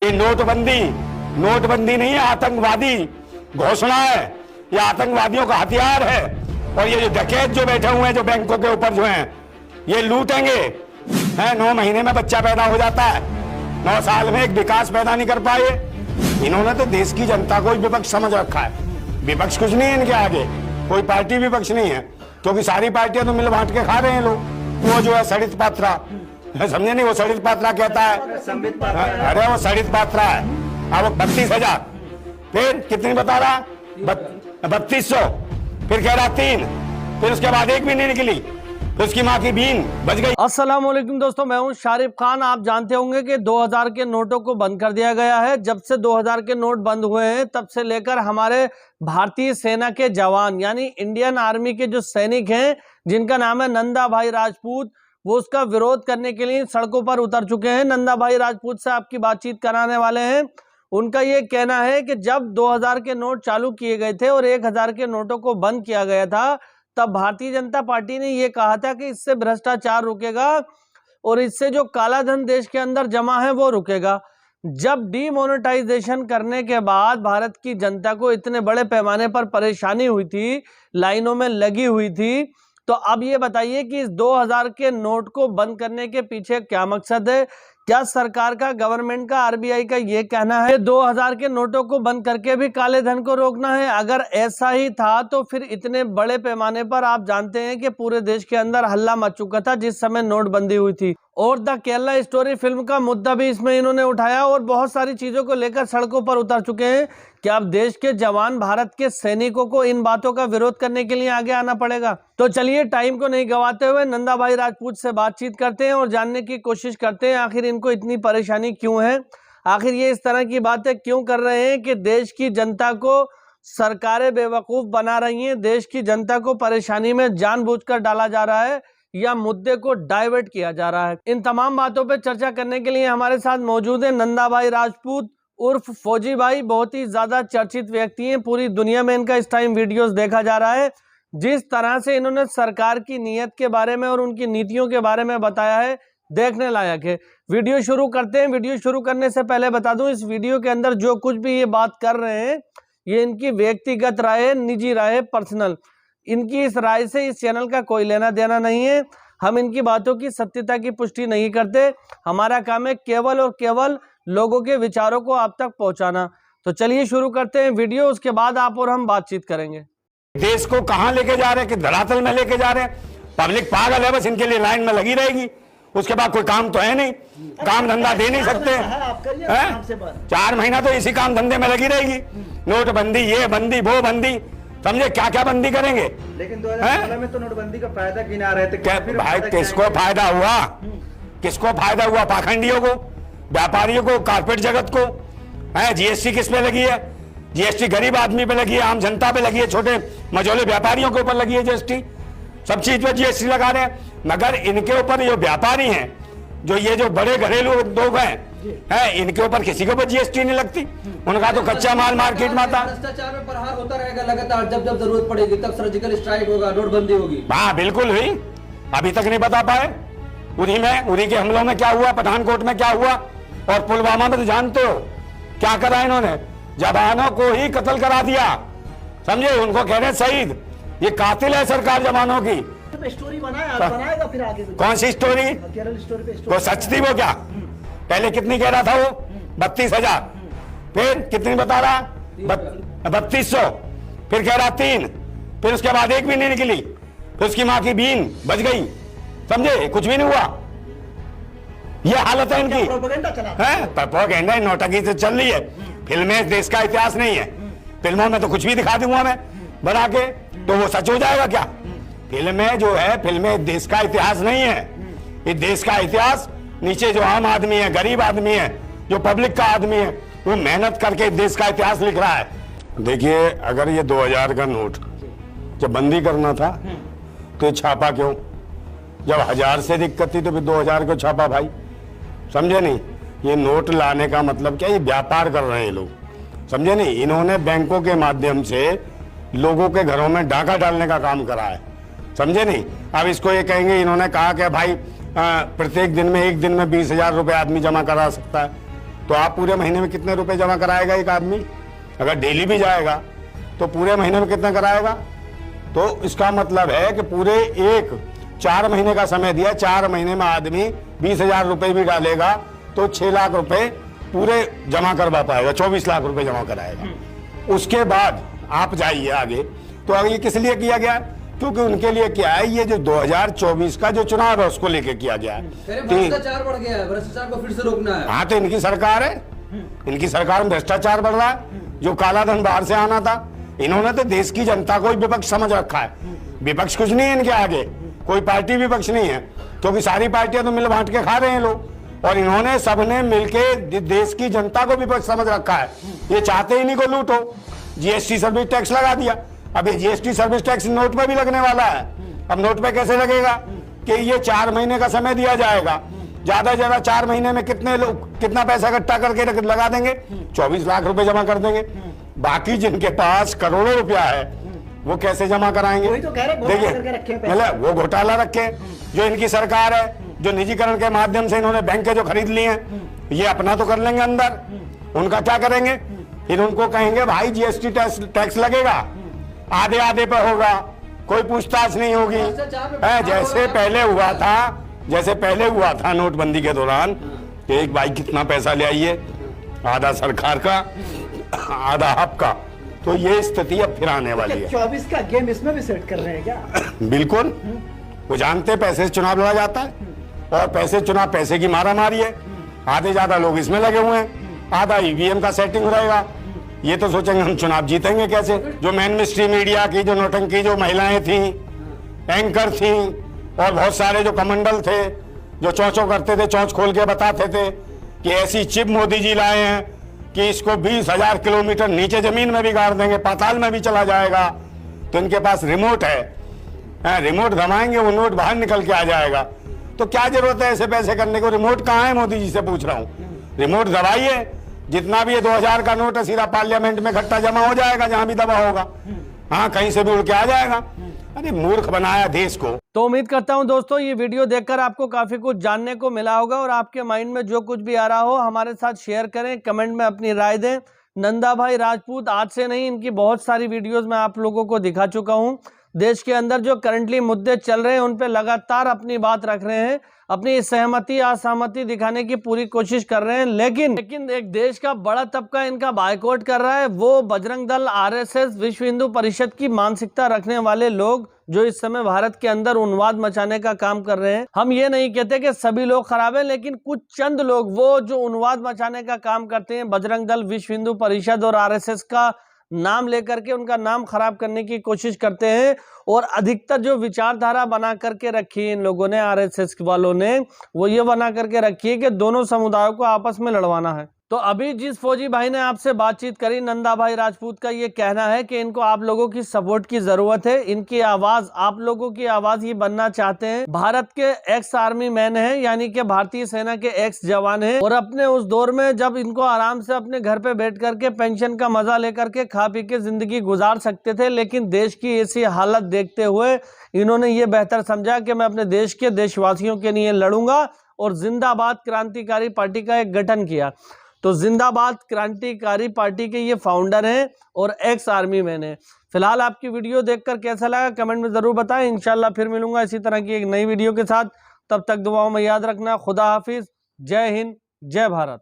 कि नोटबंदी नहीं है, आतंकवादी घोषणा है। ये आतंकवादियों का हथियार है। और ये जो डकैत जो बैठे हुए हैं, जो बैंकों के ऊपर जो हैं, ये लूटेंगे। 9 महीने में बच्चा पैदा हो जाता है, 9 साल में एक विकास पैदा नहीं कर पाए। इन्होंने तो देश की जनता को ही विपक्ष समझ रखा है। विपक्ष कुछ नहीं है इनके आगे, कोई पार्टी विपक्ष नहीं है, क्योंकि सारी पार्टियां तो मिल बांट के खा रहे हैं लोग। वो जो है सड़ित पात्रा, समझे नहीं, वो सड़ित पात्रा कहता है, अरे वो सड़ित पात्रा है। अब 32,000, फिर कितनी बता रहा, 3200, फिर कह रहा 3, फिर उसके बाद एक भी नहीं निकली, तो उसकी माँ की बीन बच गई। अस्सलाम वालेकुम दोस्तों, मैं हूं शारिफ खान। आप जानते होंगे कि 2000 के नोटों को बंद कर दिया गया है। जब से 2000 के नोट बंद हुए हैं, तब से लेकर हमारे भारतीय सेना के जवान यानी इंडियन आर्मी के जो सैनिक हैं, जिनका नाम है नंदा भाई राजपूत, वो उसका विरोध करने के लिए सड़कों पर उतर चुके हैं। नंदा भाई राजपूत से आपकी बातचीत कराने वाले हैं। उनका ये कहना है कि जब 2000 के नोट चालू किए गए थे और 1000 के नोटों को बंद किया गया था, तब भारतीय जनता पार्टी ने यह कहा था कि इससे भ्रष्टाचार रुकेगा और इससे जो काला धन देश के अंदर जमा है वो रुकेगा। जब डीमोनेटाइजेशन करने के बाद भारत की जनता को इतने बड़े पैमाने पर परेशानी हुई थी, लाइनों में लगी हुई थी, तो अब ये बताइए कि इस 2000 के नोट को बंद करने के पीछे क्या मकसद है? क्या सरकार का, गवर्नमेंट का, आरबीआई का ये कहना है 2000 के नोटों को बंद करके भी काले धन को रोकना है? अगर ऐसा ही था तो फिर इतने बड़े पैमाने पर आप जानते हैं कि पूरे देश के अंदर हल्ला मच चुका था जिस समय नोटबंदी हुई थी। और द केरला स्टोरी फिल्म का मुद्दा भी इसमें इन्होंने उठाया और बहुत सारी चीजों को लेकर सड़कों पर उतर चुके हैं। क्या अब देश के जवान, भारत के सैनिकों को इन बातों का विरोध करने के लिए आगे आना पड़ेगा? तो चलिए टाइम को नहीं गवाते हुए नंदा भाई राजपूत से बातचीत करते हैं और जानने की कोशिश करते हैं आखिर इनको इतनी परेशानी क्यों है, आखिर ये इस तरह की बातें क्यों कर रहे हैं कि देश की जनता को सरकारें बेवकूफ बना रही हैं, देश की जनता को परेशानी में जानबूझकर डाला जा रहा है या मुद्दे को डाइवर्ट किया जा रहा है। इन तमाम बातों पे चर्चा करने के लिए हमारे साथ मौजूद है नंदा भाई राजपूत उर्फ फौजी भाई। बहुत ही ज्यादा चर्चित व्यक्ति हैं, पूरी दुनिया में इनका इस टाइम वीडियोस देखा जा रहा है। जिस तरह से इन्होंने सरकार की नीयत के बारे में और उनकी नीतियों के बारे में बताया है, देखने लायक है। वीडियो शुरू करते हैं। वीडियो शुरू करने से पहले बता दूं, इस वीडियो के अंदर जो कुछ भी ये बात कर रहे हैं, ये इनकी व्यक्तिगत राय है, निजी राय है, पर्सनल। इनकी इस राय से इस चैनल का कोई लेना देना नहीं है। हम इनकी बातों की सत्यता की पुष्टि नहीं करते। हमारा काम है केवल और केवल लोगों के विचारों को आप तक पहुंचाना। तो चलिए शुरू करते हैं वीडियो, उसके बाद आप और हम बातचीत करेंगे। देश को कहां लेके जा रहे हैं, कि धरातल में लेके जा रहे हैं। पब्लिक पागल है, बस इनके लिए लाइन में लगी रहेगी। उसके बाद कोई काम तो है नहीं, काम धंधा दे नहीं सकते हैं। 4 महीना तो इसी काम धंधे में लगी रहेगी। नोटबंदी, ये बंदी, वो बंदी, समझे क्या क्या बंदी करेंगे। लेकिन 2016 में तो नोटबंदी का फायदा गिना रहे थे। क्या भाई, किसको फायदा हुआ? किसको फायदा हुआ? पाखंडियों को, व्यापारियों को, कारपेट जगत को। जीएसटी किस पे लगी है? जीएसटी गरीब आदमी पे लगी है, आम जनता पे लगी है, छोटे मझोले व्यापारियों के ऊपर लगी है जीएसटी। सब चीज पे जीएसटी लगा रहे हैं। मगर इनके ऊपर जो व्यापारी हैं, जो ये जो बड़े घरेलू उद्योग हैं, इनके ऊपर किसी के ऊपर जीएसटी नहीं लगती। उनका तो कच्चा माल मार्केट में आता। भ्रष्टाचार में प्रहार होता रहेगा लगातार। जब जब जरूरत पड़ेगी तब सर्जिकल स्ट्राइक होगा, नोटबंदी होगी। हाँ बिल्कुल हुई, अभी तक नहीं बता पाए। उन्हीं के हमलों में क्या हुआ, पठानकोट में क्या हुआ, और पुलवामा में तो जानते हो क्या करा इन्होंने, जवानों को ही कत्ल करा दिया। समझे, उनको कह रहे शहीद। ये कातिल है सरकार जवानों की। स्टोरी बनाएगा फिर आगे। कौन सी स्टोरी? केरल स्टोरी पे वो सच थी वो क्या? पहले कितनी कह रहा था वो? 32,000, फिर कितनी बता रहा? 3200, फिर कह रहा 3, फिर उसके बाद एक भी नहीं निकली, फिर उसकी माँ की बीन बच गई। समझे, कुछ भी नहीं हुआ। ये हालत है इनकी। प्रोपेगेंडा नौटंकी से चल रही है। फिल्में देश का इतिहास नहीं है। फिल्मों में तो कुछ भी दिखा दूंगा मैं बना के, तो वो सच हो जाएगा क्या? फिल्में जो है, फिल्में देश का इतिहास नहीं है। ये देश का इतिहास नीचे जो आम आदमी है, गरीब आदमी है, जो पब्लिक का आदमी है, वो मेहनत करके देश का इतिहास लिख रहा है। देखिए, अगर ये 2000 का नोट जब बंदी करना था तो ये छापा क्यों? जब 1000 से दिक्कत थी तो फिर 2000 को छापा भाई। समझे नहीं? ये नोट लाने का मतलब क्या? ये व्यापार कर रहे हैं लोग। समझे नहीं? इन्होंने बैंकों के माध्यम से लोगों के घरों में डाका डालने का काम करा है। समझे नहीं? अब इसको ये कहेंगे, इन्होंने कहा कि भाई प्रत्येक दिन में, एक दिन में 20,000 रुपए आदमी जमा करा सकता है। तो आप पूरे महीने में कितने रुपए जमा कराएगा एक आदमी? अगर डेली भी जाएगा तो पूरे महीने में कितना कराएगा? तो इसका मतलब है कि पूरे 4 महीने का समय दिया, 4 महीने में आदमी 20,000 रुपए भी डालेगा तो 6 लाख रुपए पूरे जमा करवा पाएगा, 24 लाख रुपए जमा कराएगा। उसके बाद आप जाइए आगे। तो आगे ये किस लिए किया गया? क्योंकि उनके लिए क्या है, ये जो 2024 का जो चुनाव है उसको लेके किया गया है। भ्रष्टाचार बढ़ गया है, भ्रष्टाचार को फिर से रोकना है। हाँ, तो इनकी सरकार है, इनकी सरकार में भ्रष्टाचार बढ़ रहा है। जो काला धन बाहर से आना था, इन्होंने तो देश की जनता को ही विपक्ष समझ रखा है। विपक्ष कुछ नहीं है इनके आगे, कोई पार्टी विपक्ष नहीं है, क्योंकि सारी पार्टियां तो मिल बांट के खा रहे हैं लोग, और इन्होंने सबने मिलके देश की जनता को विपक्ष समझ रखा है। ये चाहते ही नहीं को लूटो। जीएसटी सर्विस टैक्स लगा दिया। अब ये जीएसटी सर्विस टैक्स नोट पे भी लगने वाला है। अब नोट पे कैसे लगेगा कि ये 4 महीने का समय दिया जाएगा, ज्यादा से ज्यादा 4 महीने में कितने लोग कितना पैसा इकट्ठा करके लगा देंगे? 24 लाख रुपए जमा कर देंगे। बाकी जिनके पास करोड़ों रुपया है वो कैसे जमा कराएंगे? वही तो कह रहे हैं, घोटाला करके रखे हैं पैसे। मतलब वो घोटाला रखे, जो इनकी सरकार है, जो निजीकरण के माध्यम से इन्होंने बैंक जो खरीद लिए हैं, ये अपना तो कर लेंगे अंदर, उनका क्या करेंगे? फिर उनको कहेंगे भाई जीएसटी टैक्स लगेगा, आधे आधे पे होगा, कोई पूछताछ नहीं होगी। जैसे पहले हुआ था नोटबंदी के दौरान, एक भाई कितना पैसा ले आइए, आधा सरकार का आधा आपका। तो ये स्थिति अब फिर आने वाली है। 24 का गेम इसमें भी सेट कर रहे हैं क्या? बिल्कुल, वो जानते हैं पैसे से चुनाव लड़ा जाता है, और पैसे की मारामारी है। आधे ज्यादा लोग इसमें लगे हुए हैं, आधा ईवीएम का सेटिंग रहेगा। ये तो सोचेंगे हम चुनाव जीतेंगे कैसे। जो मेन स्ट्रीम मीडिया की जो नौटंकी, जो महिलाएं थी, एंकर थी, और बहुत सारे जो कमंडल थे जो चौंचों करते थे, चौंच खोल के बताते थे कि ऐसी चिप मोदी जी लाए हैं कि इसको 20,000 किलोमीटर नीचे जमीन में भी गाड़ देंगे, पाताल में भी चला जाएगा। तो इनके पास रिमोट है, रिमोट दबाएंगे वो नोट बाहर निकल के आ जाएगा। तो क्या जरूरत है ऐसे पैसे करने को? रिमोट कहाँ है? मोदी जी से पूछ रहा हूँ, रिमोट दबाइए, जितना भी ये 2000 का नोट है सीधा पार्लियामेंट में इकट्ठा जमा हो जाएगा, जहां भी दबा होगा। हाँ, कहीं से भी उड़ के आ जाएगा। अरे मूर्ख बनाया देश को। तो उम्मीद करता हूं दोस्तों ये वीडियो देखकर आपको काफी कुछ जानने को मिला होगा, और आपके माइंड में जो कुछ भी आ रहा हो हमारे साथ शेयर करें, कमेंट में अपनी राय दें। नंदा भाई राजपूत आज से नहीं, इनकी बहुत सारी वीडियोस मैं आप लोगों को दिखा चुका हूं। देश के अंदर जो करंटली मुद्दे चल रहे हैं उन पे लगातार अपनी बात रख रहे हैं, अपनी सहमति असहमति दिखाने की पूरी कोशिश कर रहे हैं। लेकिन एक देश का बड़ा तबका इनका बायकॉट कर रहा है, वो बजरंग दल, आरएसएस, विश्व हिंदू परिषद की मानसिकता रखने वाले लोग जो इस समय भारत के अंदर उन्माद मचाने का काम कर रहे हैं। हम ये नहीं कहते कि सभी लोग खराब हैं, लेकिन कुछ चंद लोग वो जो उन्माद मचाने का काम करते हैं, बजरंग दल, विश्व हिंदू परिषद और आरएसएस का नाम लेकर के उनका नाम खराब करने की कोशिश करते हैं। और अधिकतर जो विचारधारा बना करके रखी है इन लोगों ने, आरएसएस वालों ने, वो ये बना करके रखी है कि दोनों समुदायों को आपस में लड़वाना है। तो अभी जिस फौजी भाई ने आपसे बातचीत करी, नंदा भाई राजपूत का ये कहना है कि इनको आप लोगों की सपोर्ट की जरूरत है, इनकी आवाज, आप लोगों की आवाज ही बनना चाहते हैं। भारत के एक्स आर्मी मैन हैं, यानी कि भारतीय सेना के एक्स जवान हैं, और अपने उस दौर में जब इनको आराम से अपने घर पे बैठ करके पेंशन का मजा लेकर के खा पी के जिंदगी गुजार सकते थे, लेकिन देश की ऐसी हालत देखते हुए इन्होंने ये बेहतर समझा कि मैं अपने देश के देशवासियों के लिए लड़ूंगा, और जिंदाबाद क्रांतिकारी पार्टी का एक गठन किया। तो जिंदाबाद क्रांतिकारी पार्टी के ये फाउंडर हैं और एक्स आर्मी मैन हैं। फिलहाल आपकी वीडियो देखकर कैसा लगा कमेंट में जरूर बताएं। इंशाल्लाह फिर मिलूंगा इसी तरह की एक नई वीडियो के साथ। तब तक दुआओं में याद रखना। खुदा हाफिज। जय हिंद, जय भारत।